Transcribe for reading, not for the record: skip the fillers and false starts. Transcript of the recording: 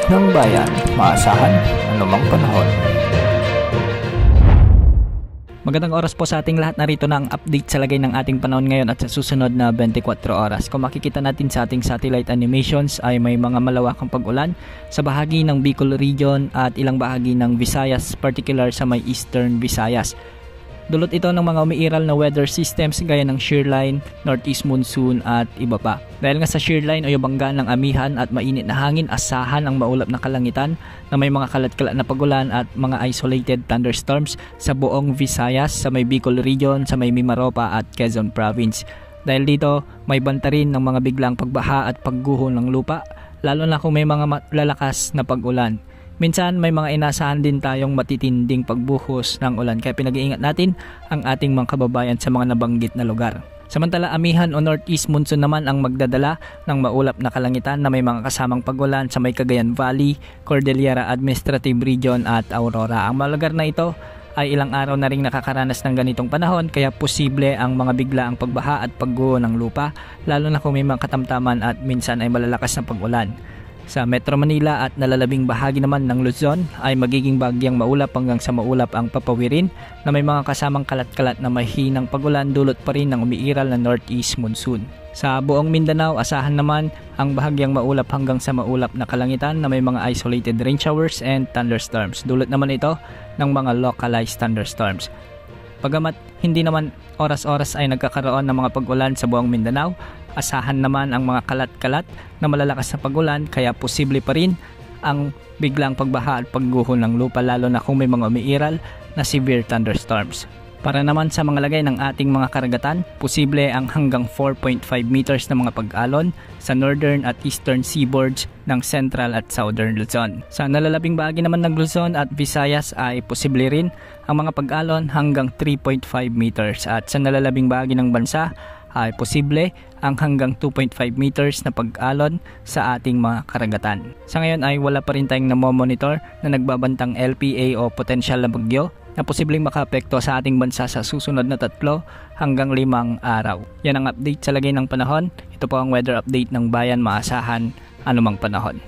ng bayan, maasahan anumang panahon. Magandang oras po sa ating lahat. Narito na ang update sa lagay ng ating panahon ngayon at sa susunod na 24 oras. Kung makikita natin sa ating satellite animations ay may mga malawakang pag-ulan sa bahagi ng Bicol region at ilang bahagi ng Visayas, particular sa may Eastern Visayas. Dulot ito ng mga umiiral na weather systems gaya ng shearline, northeast monsoon at iba pa. Dahil nga sa shearline o bangga ng amihan at mainit na hangin, asahan ang maulap na kalangitan na may mga kalat-kalat na pagulan at mga isolated thunderstorms sa buong Visayas, sa may Bicol region, sa may Mimaropa at Quezon province. Dahil dito, may banta rin ng mga biglang pagbaha at pagguho ng lupa, lalo na kung may mga lalakas na pag-ulan. Minsan may mga inasahan din tayong matitinding pagbuhos ng ulan kaya pinag-iingat natin ang ating mga kababayan sa mga nabanggit na lugar. Samantala amihan o northeast monsoon naman ang magdadala ng maulap na kalangitan na may mga kasamang pagulan sa may Cagayan Valley, Cordillera Administrative Region at Aurora. Ang mga lugar na ito ay ilang araw na ring nakakaranas ng ganitong panahon kaya posible ang mga biglaang pagbaha at pagguho ng lupa lalo na kung may mga katamtaman at minsan ay malalakas na pag-ulan. Sa Metro Manila at nalalabing bahagi naman ng Luzon ay magiging bagyang maulap hanggang sa maulap ang papawirin na may mga kasamang kalat-kalat na mahinang pagulan dulot pa rin ng umiiral na northeast monsoon. Sa buong Mindanao, asahan naman ang bahagyang maulap hanggang sa maulap na kalangitan na may mga isolated rain showers and thunderstorms. Dulot naman ito ng mga localized thunderstorms. Pagamat hindi naman oras-oras ay nagkakaroon ng mga pag-ulan sa buong Mindanao, asahan naman ang mga kalat-kalat na malalakas na pag-ulan kaya posible pa rin ang biglang pagbaha at pagguho ng lupa lalo na kung may mga umiiral na severe thunderstorms. Para naman sa mga lagay ng ating mga karagatan, posible ang hanggang 4.5 meters na mga pag-alon sa northern at eastern seaboards ng central at southern Luzon. Sa nalalabing bahagi naman ng Luzon at Visayas ay posible rin ang mga pag-alon hanggang 3.5 meters at sa nalalabing bahagi ng bansa ay posible ang hanggang 2.5 meters na pag-alon sa ating mga karagatan. Sa ngayon ay wala pa rin tayong namomonitor na nagbabantang LPA o potential na bagyo na posibleng makaapekto sa ating bansa sa susunod na 3 hanggang 5 araw. Yan ang update sa lagay ng panahon. Ito po ang weather update ng bayan, maasahan anumang panahon.